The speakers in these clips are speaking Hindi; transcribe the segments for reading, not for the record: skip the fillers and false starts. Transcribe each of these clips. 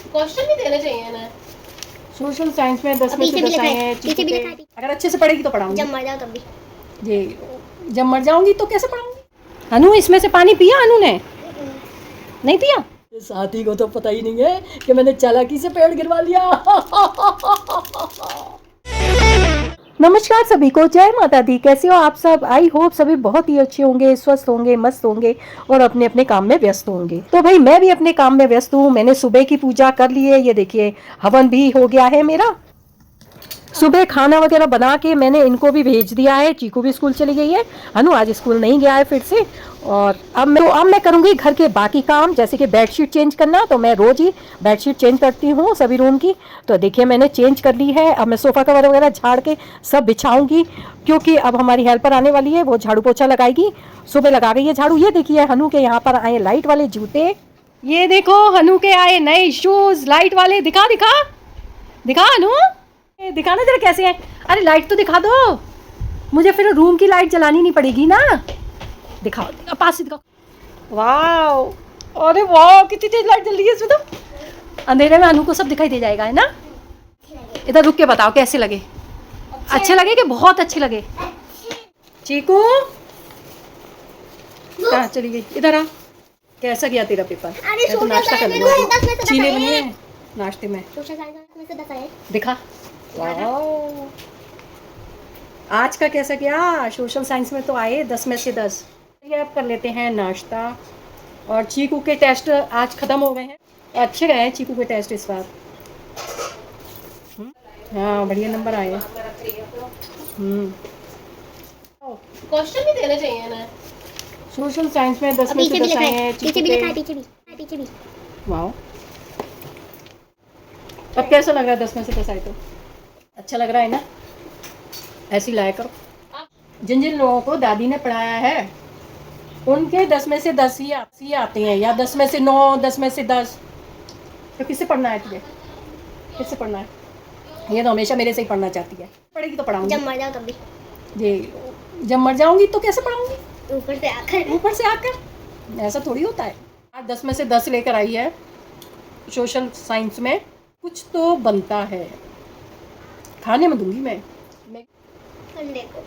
क्वेश्चन भी देने चाहिए ना। सोशल साइंस में 10 में से 10 आए हैं। अगर अच्छे से पढ़ेगी तो पढ़ाऊंगी। जब मर जाओ तब भी। ये जब मर जाऊंगी तो कैसे पढ़ाऊंगी। अनु इसमें से पानी पिया अनु ने? नहीं पिया। साथी को तो पता ही नहीं है कि मैंने चालाकी से पेड़ गिरवा लिया। नमस्कार सभी को, जय माता दी। कैसे हो आप सब? आई होप सभी बहुत ही अच्छे होंगे, स्वस्थ होंगे, मस्त होंगे और अपने अपने काम में व्यस्त होंगे। तो भाई मैं भी अपने काम में व्यस्त हूँ। मैंने सुबह की पूजा कर ली है। ये देखिए हवन भी हो गया है मेरा। सुबह खाना वगैरह बना के मैंने इनको भी भेज दिया है। चीकू भी स्कूल चली गई है। अनु आज स्कूल नहीं गया है फिर से। और अब मैं करूंगी घर के बाकी काम, जैसे कि बेडशीट चेंज करना। तो मैं रोज ही बेडशीट चेंज करती हूँ सभी रूम की। तो देखिए मैंने चेंज कर ली है। अब मैं सोफा कवर वगैरह झाड़ के सब बिछाऊंगी, क्योंकि अब हमारी हेल्पर आने वाली है, वो झाड़ू पोछा लगाएगी। सुबह लगा गई है झाड़ू। ये देखिए हनु के यहाँ पर आए लाइट वाले जूते। ये देखो हनु के आए नए शूज लाइट वाले। दिखा दिखा दिखा अनु, दिखाना जरा कैसे है। अरे लाइट तो दिखा दो मुझे, फिर रूम की लाइट जलानी नहीं पड़ेगी ना। दिखाओ पास से दिखाओ। वाह, अरे वाह कितनी तेज लाइट जल रही है इसमें। तो अंधेरे में अनु को सब दिखाई दे जाएगा, है ना। इधर रुक के बताओ कैसे लगे। अच्छे लगे कि बहुत अच्छे लगे? चीकू कहाँ चली गई? इधर आ। कैसा गया तेरा पेपर? मैं तो नाश्ता कर लूँगा। चीले बनी है नाश्ते में। दिखा। आज का कैसा गया? सोशल साइंस में तो आए 10 में से 10। ये अब कर लेते हैं नाश्ता। और चीकू के टेस्ट आज ख़त्म हो गए हैं। अच्छे गए हैं चीकू के टेस्ट इस बार। हाँ बढ़िया नंबर आए हैं। क्वेश्चन भी देने चाहिए ना। सोशल साइंस में 10 में से 10 आए हैं। पीछे भी लिखा है, पीछे भी। वाह, अब कैसा लग रहा है? 10 में से 10 आए तो अच्छा लग रहा है ना। ऐसी लाया करो। जिन जिन लोगों को दादी ने पढ़ाया है उनके 10 में से 10 ही आते हैं, या 10 में से 9, 10 में से 10। तो किससे पढ़ना है तुझे? किससे पढ़ना है? ये तो हमेशा मेरे से ही पढ़ना चाहती है। पढ़ेगी तो पढ़ाऊंगी। जब मर जाओ तब भी। ये जब मर जाऊंगी तो कैसे पढ़ाऊंगी? ऊपर से आकर। ऊपर से आकर ऐसा थोड़ी होता है। आज 10 में से 10 लेकर आई है सोशल साइंस में। कुछ तो बनता है, खाने में दूंगी मैं संडे को।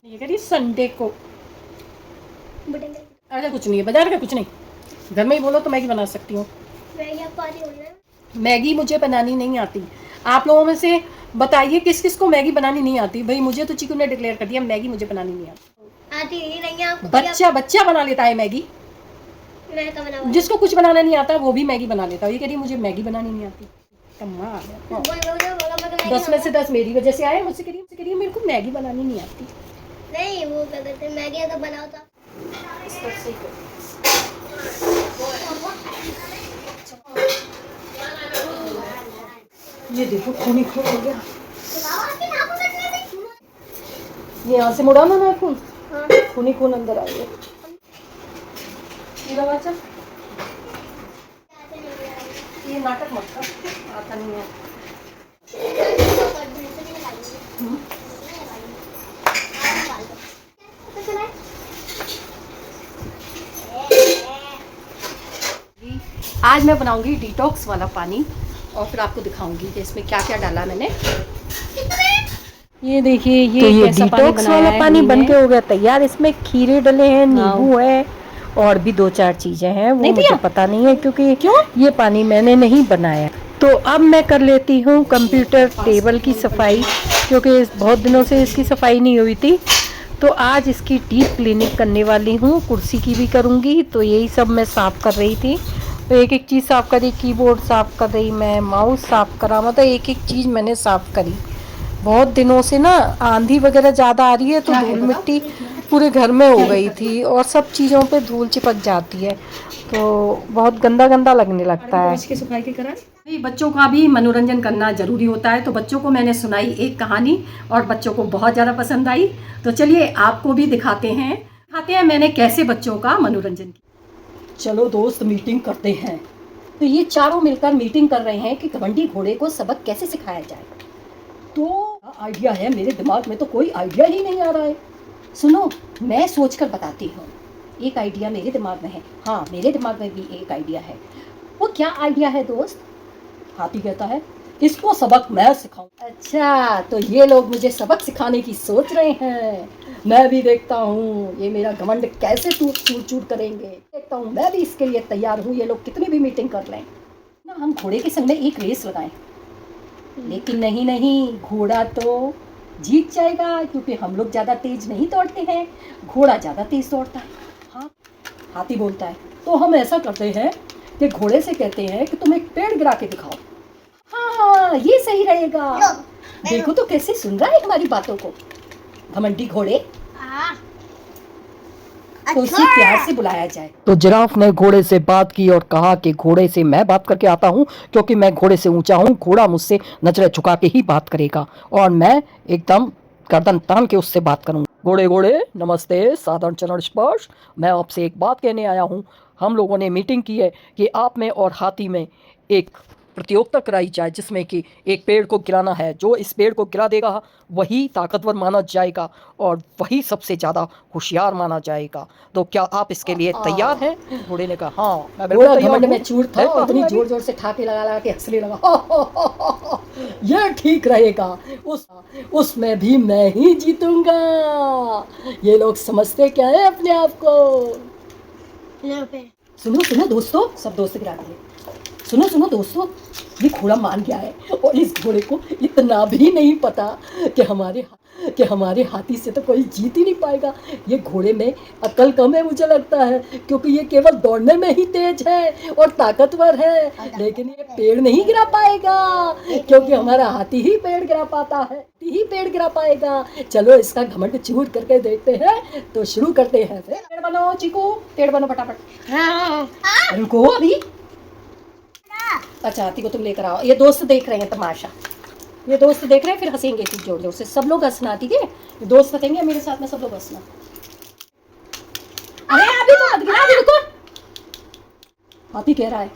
ये करिए संडे को। अरे कुछ नहीं है, बाजार का कुछ नहीं, घर में ही बोलो तो मैगी बना सकती हूँ। मैगी मुझे बनानी नहीं आती। आप लोगों में से बताइए किस किस को मैगी बनानी नहीं आती। भाई मुझे तो चीकू ने डिक्लेयर कर दिया मैगी मुझे बनानी नहीं आती नहीं है आपको। बच्चा बना लेता है मैगी। जिसको कुछ बनाना नहीं आता वो भी मैगी बना लेता है। ये कह रही मुझे मैगी बनानी नहीं आती। कमाल। 10 में से 10 मेरी वजह से आए। मुझसे करिए मेरे को मैगी बनानी नहीं आती। नहीं वो क्या कहते हैं, मैगी अगर बनाओ तो ये देखो खून ही खून हो गया। ये यहाँ से मुड़ा ना खून। खून ही खून अंदर आ गया। ये नाटक मत कर, आता नहीं है। आज मैं बनाऊंगी डिटॉक्स वाला पानी और फिर आपको दिखाऊंगी कि इसमें क्या क्या डाला मैंने। ये देखिए ये डिटॉक्स वाला पानी बनके हो गया तैयार। इसमें खीरे डले हैं, नींबू है और भी 2-4 चीजें हैं, वो मुझे पता नहीं है क्योंकि ये पानी मैंने नहीं बनाया। तो अब मैं कर लेती हूँ कंप्यूटर टेबल की सफाई, क्योंकि बहुत दिनों से इसकी सफाई नहीं हुई थी। तो आज इसकी डीप क्लीनिंग करने वाली हूँ। कुर्सी की भी करूँगी। तो यही सब मैं साफ़ कर रही थी। तो एक एक चीज़ साफ़ करी, कीबोर्ड साफ़ कर रही मैं, माउस साफ़ करा, मतलब एक एक चीज़ मैंने साफ़ करी। बहुत दिनों से ना आंधी वगैरह ज़्यादा आ रही है तो धूल मिट्टी पूरे घर में हो गई थी और सब चीज़ों पे धूल चिपक जाती है, तो बहुत गंदा गंदा लगने लगता है। इसकी सफाई के करा। बच्चों का भी मनोरंजन करना ज़रूरी होता है। तो बच्चों को मैंने सुनाई एक कहानी और बच्चों को बहुत ज़्यादा पसंद आई। तो चलिए आपको भी दिखाते हैं मैंने कैसे बच्चों का मनोरंजन किया। चलो दोस्त मीटिंग करते हैं। तो ये चारों मिलकर मीटिंग कर रहे हैं कि घमंडी घोड़े को सबक कैसे सिखाया जाए। तो आइडिया है मेरे दिमाग में, तो कोई आइडिया ही नहीं आ रहा है। सुनो मैं सोच कर बताती हूँ। एक आइडिया मेरे दिमाग में है। हाँ मेरे दिमाग में भी एक आइडिया है। वो क्या आइडिया है दोस्त? हाथी कहता है इसको सबक मैं सिखाऊं। अच्छा, तो ये लोग मुझे सबक सिखाने की सोच रहे हैं। मैं भी देखता हूँ ये मेरा घमंड कैसे चूर चूर करेंगे। देखता हूँ, मैं भी इसके लिए तैयार हूँ। ये लोग कितनी भी मीटिंग कर लें ना, हम घोड़े के संग में एक रेस लगाएं। लेकिन नहीं नहीं, घोड़ा तो जीत जाएगा क्योंकि हम लोग ज़्यादा तेज नहीं दौड़ते हैं, घोड़ा ज़्यादा तेज दौड़ता है। हाँ, हाथी बोलता है तो हम ऐसा करते हैं कि घोड़े से कहते हैं कि तुम एक पेड़ गिरा के दिखाओ। हाँ, ये सही रहेगा। देखो तो कैसे सुन रहा है हमारी बातों को घमंडी घोड़े। तो उसे प्यार से बुलाया जाए। तो जिराफ ने घोड़े से बात की और कहा कि घोड़े से मैं बात करके आता हूँ क्योंकि मैं घोड़े से ऊंचा हूँ। घोड़ा मुझसे नजरें झुका के ही बात करेगा और मैं एकदम गर्दन तान के उससे बात करूँगा। घोड़े घोड़े नमस्ते, साधारण चरण स्पर्श। मैं आपसे एक बात कहने आया हूँ। हम लोगों ने मीटिंग की है कि आप में और हाथी में एक प्रतियोगिता कराई जाए जिसमें कि एक पेड़ को गिराना है। जो इस पेड़ को गिरा देगा वही ताकतवर माना जाएगा और वही सबसे ज़्यादा होशियार माना जाएगा। तो क्या आप इसके लिए तैयार हैं? घोड़े ने कहा हाँ, मैं बिल्कुल तैयार हूं। में चूर था, अपनी जोर जोर से ठाके लगा लगा के हंसने लगा। ये ठीक रहेगा, उसमें भी मैं ही जीतूंगा। ये लोग समझते क्या है अपने आप को। सुनो सुनो दोस्तों, सब दोस्त गिरा दिए। सुनो सुनो दोस्तों, ये घोड़ा मान गया है और इस घोड़े को इतना भी नहीं पता कि हमारे हाथी से तो कोई जीत ही नहीं पाएगा। ये घोड़े में अकल कम है मुझे लगता है, क्योंकि ये केवल दौड़ने में ही तेज है और ताकतवर है, लेकिन ये पेड़ नहीं गिरा पाएगा क्योंकि हमारा हाथी ही पेड़ गिरा पाता है, ही पेड़ गिरा पाएगा। चलो इसका घमंड चूर करके देखते हैं। तो शुरू करते हैं। पेड़ बनो चीकू, पेड़ बनो फटाफट। रुको अभी। अच्छा, हाथी को तुम लेकर आओ। ये दोस्त देख रहे हैं तमाशा, ये दोस्त देख रहे हैं, फिर हंसेंगे खूब जोर जोर से। सब लोग हंसना, ठीक है? ये दोस्त हंसेंगे, मेरे साथ में सब लोग हंसना। अरे अभी तो मत गिरा, अभी रुको। हाथी कह रहा है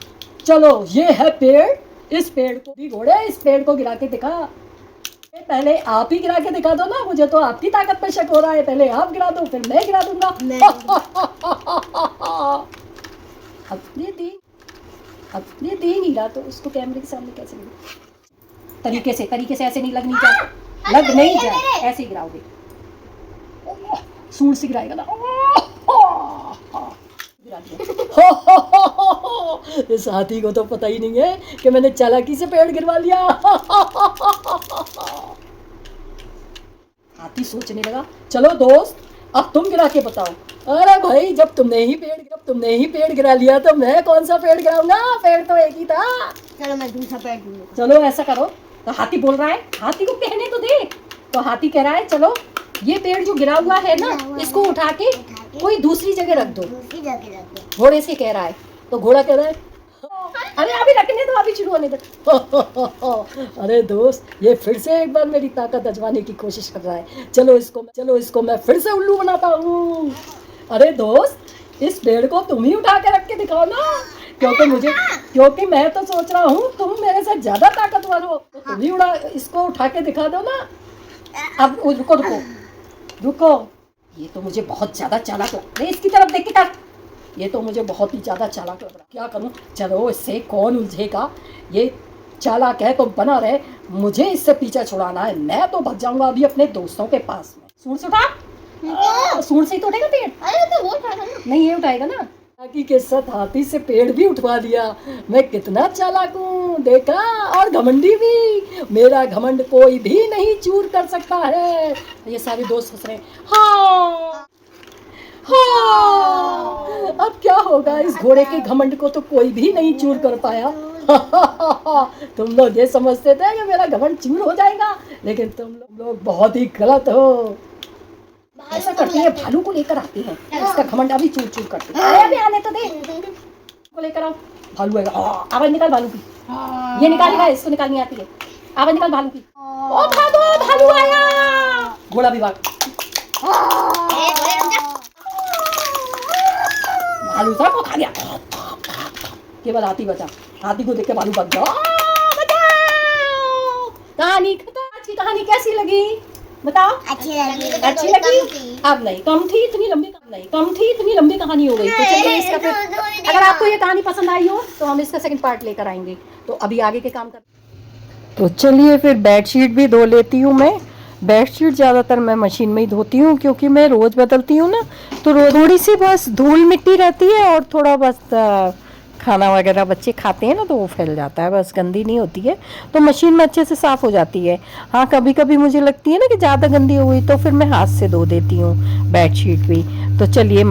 चलो ये है पेड़, इस पेड़ को भी घोड़े, इस पेड़ को गिरा के दिखा। पहले आप ही गिरा के दिखा दो ना, मुझे तो आपकी ताकत पे शक हो रहा है। पहले आप गिरा दो फिर मैं गिरा दूंगा। अपने दे नहीं रहा तो उसको कैमरे के सामने कैसे गिरा? तरीके से ऐसे नहीं लगनी चाहिए, लग नहीं जाए, ऐसे ही गिराओगे। सूंड से गिराएगा ना। गिरा दिया। इस हाथी को तो पता ही नहीं है कि मैंने चालाकी से पेड़ गिरवा लिया। हाथी सोचने लगा चलो दोस्त अब तुम गिरा के बताओ। अरे भाई, जब तुमने ही पेड़ गिरा लिया तो मैं कौन सा पेड़ गिराऊंगा? पेड़ तो एक ही था। चलो मैं दूसरा पेड़ दूंगा। चलो ऐसा करो। तो हाथी बोल रहा है, हाथी को कहने तो दे। तो हाथी कह रहा है चलो ये पेड़ जो गिरा हुआ है ना, इसको उठा के कोई दूसरी जगह रख दो। घोड़े से कह रहा है। तो घोड़ा कह रहा है अरे अभी रखने दो, अभी शुरू होने दो। अरे दोस्त, ये फिर से एक बार मेरी ताकत आजमाने की कोशिश कर रहा है। चलो इसको मैं फिर से उल्लू बनाता हूँ। अरे दोस्त, इस पेड़ को तुम ही उठा के रख के दिखाओ ना, क्योंकि मैं तो सोच रहा हूँ तुम मेरे से ज्यादा ताकतवर हो, तो तुम ही इसको उठा के दिखा दो ना। अब रुको, ये तो मुझे बहुत ज्यादा चालाक लग रहा है। इसकी तरफ देख के कर, ये तो मुझे बहुत ही ज्यादा चालाक लग रहा है। क्या करूं? चलो इससे कौन उलझेगा, ये चालाक है तो बना रहे, मुझे इससे पीछा छुड़ाना है। मैं तो भाग जाऊंगा अभी अपने दोस्तों के पास में। सूंड से उठा, सूंड से ही तो उठेगा पेड़। अरे तो वो उठाएगा ना। नहीं, ये उठाएगा ना। चालाकी के साथ हाथी से पेड़ भी उठवा दिया। मैं कितना चालाक हूँ, देखा? और घमंडी भी। मेरा घमंड कोई भी नहीं चूर कर सकता है। ये सारे दोस्त हंस रहे हैं। हाँ, अब क्या होगा? इस घोड़े के घमंड को तो कोई भी नहीं चूर कर पाया। तुम लोग ये समझते थे कि मेरा घमंड चूर हो जाएगा, लेकिन तुम लोग बहुत ही गलत हो। ऐसा करते हैं, भालू को लेकर आते हैं, इसका घमंड अभी चूर चूर करते हैं। अरे अभी आने तो दे, को लेकर आओ। भालू आएगा, आवाज निकाल भालू की। ये निकालेगा, इसको निकालनी आती है। आवाज निकाल भालू की। ओ भागो, भालू आया। घोड़ा भी भाग। भालू सबको खा गया। केवल हाथी बचा। हाथी को देख के भालू भाग गया। बचाओ। कहानी खत्म। आज की कहानी कैसी लगी? बताओ। अच्छी लगी। अच्छी लगी? अब नहीं, कम थी इतनी लंबी कहानी हो गई। तो चलिए इसका फिर, अगर आपको ये कहानी पसंद आई हो तो हम इसका सेकंड पार्ट लेकर आएंगे। तो अभी आगे के काम कर, तो चलिए फिर बेडशीट भी धो लेती हूँ मैं। बेडशीट ज़्यादातर मैं मशीन में ही धोती हूँ क्योंकि मैं रोज़ बदलती हूँ ना, तो थोड़ी सी बस धूल मिट्टी रहती है और थोड़ा बस खाना वगैरह बच्चे खाते हैं ना तो वो फैल जाता है, बस गंदी नहीं होती है। तो मशीन में अच्छे से साफ़ हो जाती है। हाँ, कभी कभी मुझे लगती है ना कि ज़्यादा गंदी हो गई तो फिर मैं हाथ से धो देती हूँ बेडशीट भी। तो चलिए